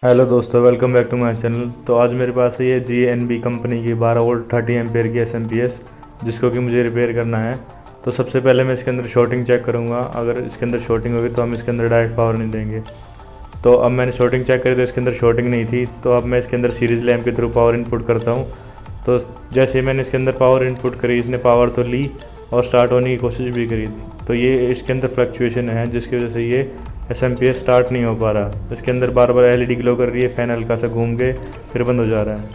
Hello दोस्तों, welcome back to my channel. तो आज मेरे पास है ये GNB कंपनी की 12 वोल्ट 30 एम्पेयर की SMP जिसको कि मुझे रिपेयर करना है। तो सबसे पहले मैं इसके अंदर शॉर्टिंग चेक करूँगा। अगर इसके अंदर शॉर्टिंग होगी तो हम इसके अंदर डायरेक्ट पावर नहीं देंगे। तो अब मैंने शॉर्टिंग चेक करी तो इसके अंदर शॉर्टिंग नहीं थी। तो अब मैं इसके अंदर सीरीज़ लैम्प के थ्रू पावर इनपुट करता हूँ। तो जैसे ही मैंने इसके अंदर पावर इनपुट करी, इसने पावर तो ली और स्टार्ट होने की कोशिश भी करी थी। तो ये इसके अंदर फ्लक्चुएशन है जिसकी वजह से ये SMP स्टार्ट नहीं हो पा रहा। इसके अंदर बार बार LED ग्लो कर रही है, फैन हल्का सा घूम के फिर बंद हो जा रहा है।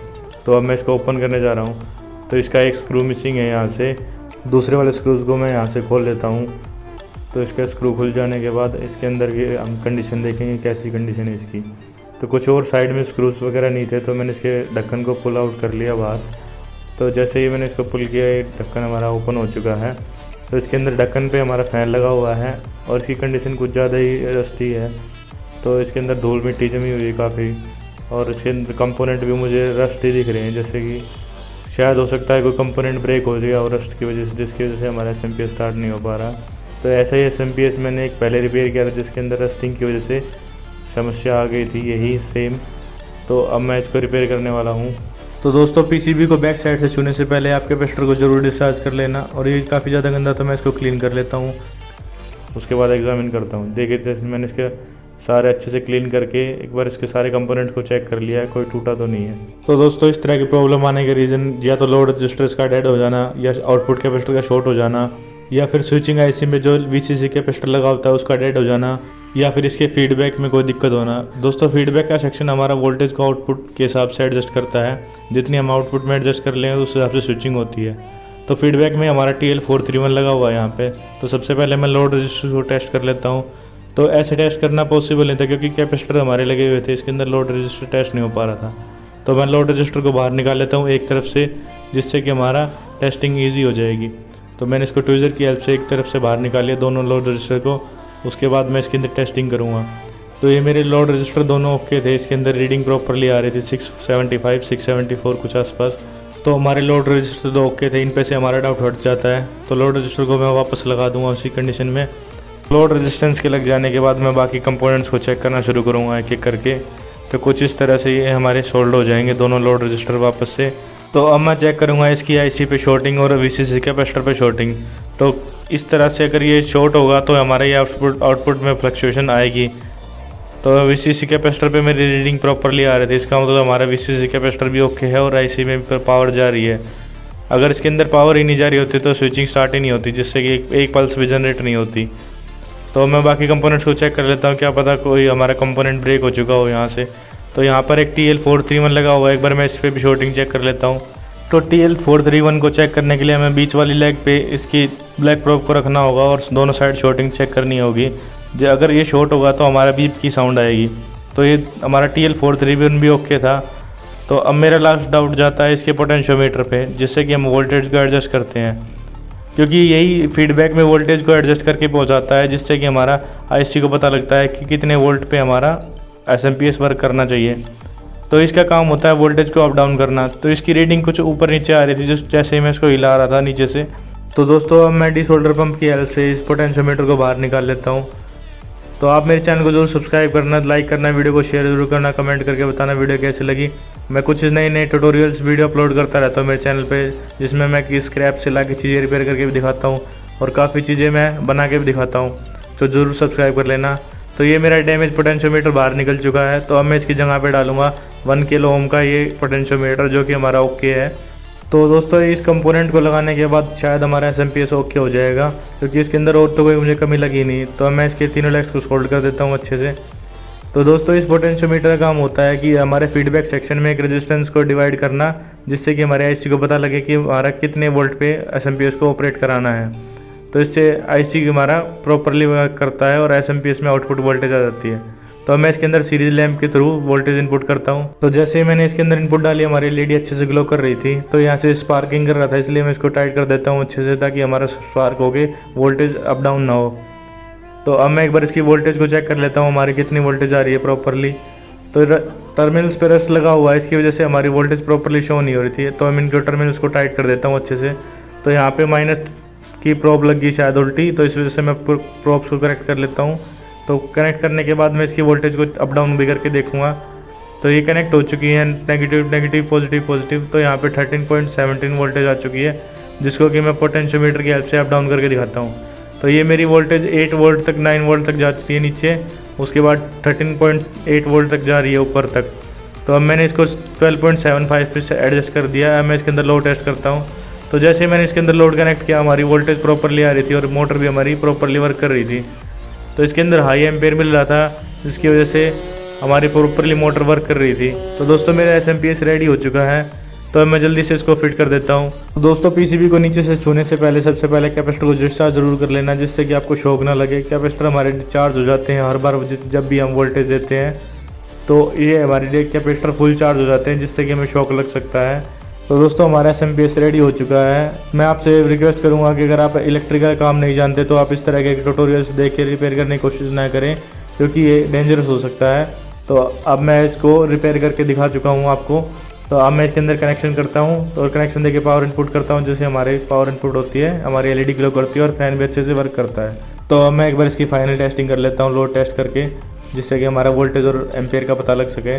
तो अब मैं इसको ओपन करने जा रहा हूँ। तो इसका एक स्क्रू मिसिंग है यहाँ से। दूसरे वाले स्क्रूज़ को मैं यहाँ से खोल लेता हूँ। तो इसका स्क्रू खुल जाने के बाद इसके अंदर की हम कंडीशन देखेंगे कैसी कंडीशन है इसकी। तो कुछ और साइड में स्क्रूज वगैरह नहीं थे, तो मैंने इसके ढक्कन को पुल आउट कर लिया बाहर। तो जैसे ही मैंने इसको पुल किया, ये ढक्कन हमारा ओपन हो चुका है। तो इसके अंदर ढक्कन पे हमारा फ़ैन लगा हुआ है और इसकी कंडीशन कुछ ज़्यादा ही रस्टी है। तो इसके अंदर धूल मिट्टी जमी हुई है काफ़ी, और इसके अंदर कंपोनेंट भी मुझे रस्टी दिख रहे हैं, जैसे कि शायद हो सकता है कोई कंपोनेंट ब्रेक हो गया और रस्ट की वजह से, जिसकी वजह से हमारा SMP स्टार्ट नहीं हो पा रहा। तो ऐसा ही SMP मैंने एक पहले रिपेयर किया था जिसके अंदर रस्टिंग की वजह से समस्या आ गई थी, यही सेम। तो अब मैं इसको रिपेयर करने वाला हूँ। तो दोस्तों, PCB को बैक साइड से छूने से पहले आप कैपेसिटर को ज़रूर डिस्चार्ज कर लेना। और ये काफ़ी ज़्यादा गंदा, तो मैं इसको क्लीन कर लेता हूँ, उसके बाद एग्जामिन करता हूँ। देखिए, जैसे मैंने इसके सारे अच्छे से क्लीन करके एक बार इसके सारे कंपोनेंट्स को चेक कर लिया है, कोई टूटा तो नहीं है। तो दोस्तों, इस तरह की प्रॉब्लम आने के रीज़न या तो लोड रजिस्टर्स का डेड हो जाना, या आउटपुट कैपेसिटर का शॉर्ट हो जाना, या फिर स्विचिंग IC में जो VCC कैपेसिटर लगा होता है उसका डेड हो जाना, या फिर इसके फीडबैक में कोई दिक्कत होना। दोस्तों, फीडबैक का सेक्शन हमारा वोल्टेज को आउटपुट के हिसाब से एडजस्ट करता है। जितनी हम आउटपुट में एडजस्ट कर लें उस हिसाब से स्विचिंग होती है। तो फीडबैक में हमारा TL431 लगा हुआ है यहाँ पे। तो सबसे पहले मैं लोड रजिस्टर को टेस्ट कर लेता हूँ। तो ऐसे टेस्ट करना पॉसिबल नहीं था क्योंकि कैपेसिटर हमारे लगे हुए थे, इसके अंदर लोड रजिस्टर टेस्ट नहीं हो पा रहा था। तो मैं लोड रजिस्टर को बाहर निकाल लेता हूँ एक तरफ से, जिससे कि हमारा टेस्टिंग ईजी हो जाएगी। तो मैंने इसको ट्विज़र की हेल्प से एक तरफ से बाहर निकाल लिया दोनों लोड रजिस्टर को। उसके बाद मैं इसके अंदर टेस्टिंग करूँगा। तो ये मेरे लोड रजिस्टर दोनों ओके थे, इसके अंदर रीडिंग प्रॉपरली आ रही थी 675 674 कुछ आसपास। तो हमारे लोड रजिस्टर तो ओके थे, इन पे से हमारा डाउट हट जाता है। तो लोड रजिस्टर को मैं वापस लगा दूंगा उसी कंडीशन में। लोड रेजिस्टेंस के लग जाने के बाद मैं बाकी कंपोनेंट्स को चेक करना शुरू करूँगा एक एक करके। तो कुछ इस तरह से ये हमारे सोल्ड हो जाएंगे दोनों लोड रजिस्टर वापस से। तो अब मैं चेक करूँगा इसकी IC पे शॉर्टिंग और VCC कैपेसिटर पे शॉर्टिंग। तो इस तरह से अगर ये शॉर्ट होगा तो हमारा ये आउटपुट में फ्लक्चुएशन आएगी। तो VCC कैपेसिटर पे मेरी रीडिंग प्रॉपरली आ रही थी, इसका मतलब हमारा VCC कैपेसिटर भी ओके है और IC में भी पावर जा रही है। अगर इसके अंदर पावर ही नहीं जा रही होती तो स्विचिंग स्टार्ट ही नहीं होती, जिससे कि एक पल्स भी जनरेट नहीं होती। तो मैं बाकी कंपोनेंट्स को चेक कर लेता हूँ, क्या पता कोई हमारा कंपोनेंट ब्रेक हो चुका हो यहाँ से। तो यहाँ पर एक TL431 लगा हुआ है, एक बार मैं इस पर भी शॉर्टिंग चेक कर लेता हूँ। तो TL431 को चेक करने के लिए हमें बीच वाली लेग पे इसकी ब्लैक प्रोब को रखना होगा और दोनों साइड शॉर्टिंग चेक करनी होगी। अगर ये शॉर्ट होगा तो हमारा बीप की साउंड आएगी। तो ये हमारा TL431 भी ओके था। तो अब मेरा लास्ट डाउट जाता है इसके पोटेंशियोमीटर पे, जिससे कि हम वोल्टेज को एडजस्ट करते हैं, क्योंकि यही फीडबैक में वोल्टेज को एडजस्ट करके पहुंचाता है, जिससे कि हमारा IC को पता लगता है कि कितने वोल्ट पे हमारा SMP वर्क करना चाहिए। तो इसका काम होता है वोल्टेज को अप डाउन करना। तो इसकी रीडिंग कुछ ऊपर नीचे आ रही थी जैसे ही मैं इसको हिला रहा था नीचे से। तो दोस्तों, अब मैं डीसोल्डर पंप की हेल्प से इस पोटेंशियोमीटर को बाहर निकाल लेता हूँ। तो आप मेरे चैनल को जरूर सब्सक्राइब करना, लाइक करना, वीडियो को शेयर जरूर करना, कमेंट करके बताना वीडियो कैसी लगी। मैं कुछ नए नए ट्यूटोरियल्स वीडियो अपलोड करता रहता हूँ मेरे चैनल पे, जिसमें मैं कि स्क्रैप से ला के चीज़ें रिपेयर करके भी दिखाता हूँ और काफ़ी चीज़ें मैं बना के भी दिखाता हूँ। तो ज़रूर सब्सक्राइब कर लेना। तो ये मेरा डैमेज पोटेंशियोमीटर बाहर निकल चुका है। तो अब मैं इसकी जगह पे डालूंगा 1 किलो ओम का ये पोटेंशियोमीटर, जो कि हमारा ओके है। तो दोस्तों, इस कंपोनेंट को लगाने के बाद शायद हमारा SMP ओके हो जाएगा, क्योंकि इसके अंदर और तो कोई मुझे कमी लगी नहीं। तो अब मैं इसके तीनों लेग्स को सोल्ड कर देता हूँ अच्छे से। तो दोस्तों, इस पोटेंशियोमीटर का काम होता है कि हमारे फीडबैक सेक्शन में एक रेजिस्टेंस को डिवाइड करना, जिससे कि हमारे IC को पता लगे कि हमारा कितने वोल्ट पे SMP को ऑपरेट कराना है। तो इससे IC हमारा प्रॉपरली वर्क करता है और SMP में आउटपुट वोल्टेज आ जाती है। तो अब मैं इसके अंदर सीरीज लैम्प के थ्रू वोल्टेज इनपुट करता हूँ। तो जैसे ही मैंने इसके अंदर इनपुट डाली, हमारी LED अच्छे से ग्लो कर रही थी। तो यहाँ से स्पार्किंग कर रहा था, इसलिए मैं इसको टाइट कर देता हूँ अच्छे से, ताकि हमारा स्पार्क हो के वोल्टेज अप डाउन ना हो। तो अब मैं एक बार इसकी वोल्टेज को चेक कर लेता हूँ, हमारी कितनी वोल्टेज आ रही है प्रॉपरली। तो टर्मिनल्स पे रस्ट लगा हुआ है, इसकी वजह से हमारी वोल्टेज प्रॉपरली शो नहीं हो रही थी। तो मैं इनके टर्मिनल्स को टाइट कर देता हूँ अच्छे से। तो यहाँ पे माइनस की प्रोब लग गई शायद उल्टी, तो इस वजह से मैं प्रोब्स को कनेक्ट कर लेता हूँ। तो कनेक्ट करने के बाद मैं इसकी वोल्टेज को अप डाउन भी करके देखूँगा। तो ये कनेक्ट हो चुकी है, नेगेटिव नेगेटिव पॉजिटिव पॉजिटिव। तो यहाँ पे 13.17 वोल्टेज आ चुकी है, जिसको कि मैं पोटेंशियोमीटर की हेल्प से अप डाउन करके दिखाता हूँ। तो ये मेरी वोल्टेज 8 वोल्ट तक 9 वोल्ट तक जाती है नीचे, उसके बाद 13.8 वोल्ट तक जा रही है ऊपर तक। तो अब मैंने इसको 12.75 पे से एडजस्ट कर दिया। अब मैं इसके अंदर लोड टेस्ट करता हूँ। तो जैसे ही मैंने इसके अंदर लोड कनेक्ट किया, हमारी वोल्टेज प्रॉपरली आ रही थी और मोटर भी हमारी प्रॉपरली वर्क कर रही थी। तो इसके अंदर हाई एम्पेयर मिल रहा था, जिसकी वजह से हमारी प्रॉपरली मोटर वर्क कर रही थी। तो दोस्तों मेरा SMPS रेडी हो चुका है। तो अब मैं जल्दी से इसको फिट कर देता हूँ। तो दोस्तों PCB को नीचे से छूने से पहले सबसे पहले कैपेसिटर को डिस्चार्ज जरूर कर लेना, जिससे कि आपको शॉक ना लगे। कैपेसिटर हमारे डिस्चार्ज हो जाते हैं हर बार जब भी हम वोल्टेज देते हैं, तो ये हमारे कैपेसिटर फुल चार्ज हो जाते हैं, जिससे कि हमें शॉक लग सकता है। तो दोस्तों हमारा SMPS रेडी हो चुका है। मैं आपसे रिक्वेस्ट करूंगा कि अगर आप इलेक्ट्रिकल काम नहीं जानते तो आप इस तरह के ट्यूटोरियल्स देख के रिपेयर करने की कोशिश ना करें, क्योंकि ये डेंजरस हो सकता है। तो अब मैं इसको रिपेयर करके दिखा चुका हूँ आपको। तो अब मैं इसके अंदर कनेक्शन करता हूँ, तो कनेक्शन देके पावर इनपुट करता हूँ। जैसे हमारे पावर इनपुट होती है, हमारी LED ग्लो करती है और फैन भी अच्छे से वर्क करता है। तो अब मैं एक बार इसकी फाइनल टेस्टिंग कर लेता हूँ, लोड टेस्ट करके, जिससे कि हमारा वोल्टेज और एम्पेयर का पता लग सके।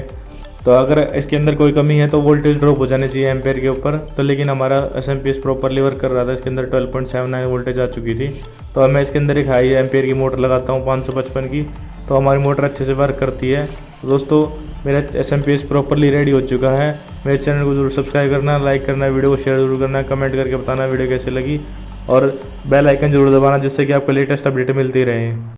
तो अगर इसके अंदर कोई कमी है तो वोल्टेज ड्रॉप हो जाने चाहिए एम्पेयर के ऊपर। तो लेकिन हमारा SMPS प्रॉपरली वर्क कर रहा था, इसके अंदर 12.79 वोल्टेज आ चुकी थी। तो अब मैं इसके अंदर एक हाई एम्पेयर की मोटर लगाता हूँ 555 की, तो हमारी मोटर अच्छे से वर्क करती है। तो दोस्तों मेरा SMPS प्रॉपरली रेडी हो चुका है। मेरे चैनल को जरूर सब्सक्राइब करना, लाइक करना, वीडियो को शेयर जरूर करना, कमेंट करके बताना वीडियो कैसे लगी, और बेल आइकन जरूर दबाना, जिससे कि आपको लेटेस्ट अपडेट मिलती रहे।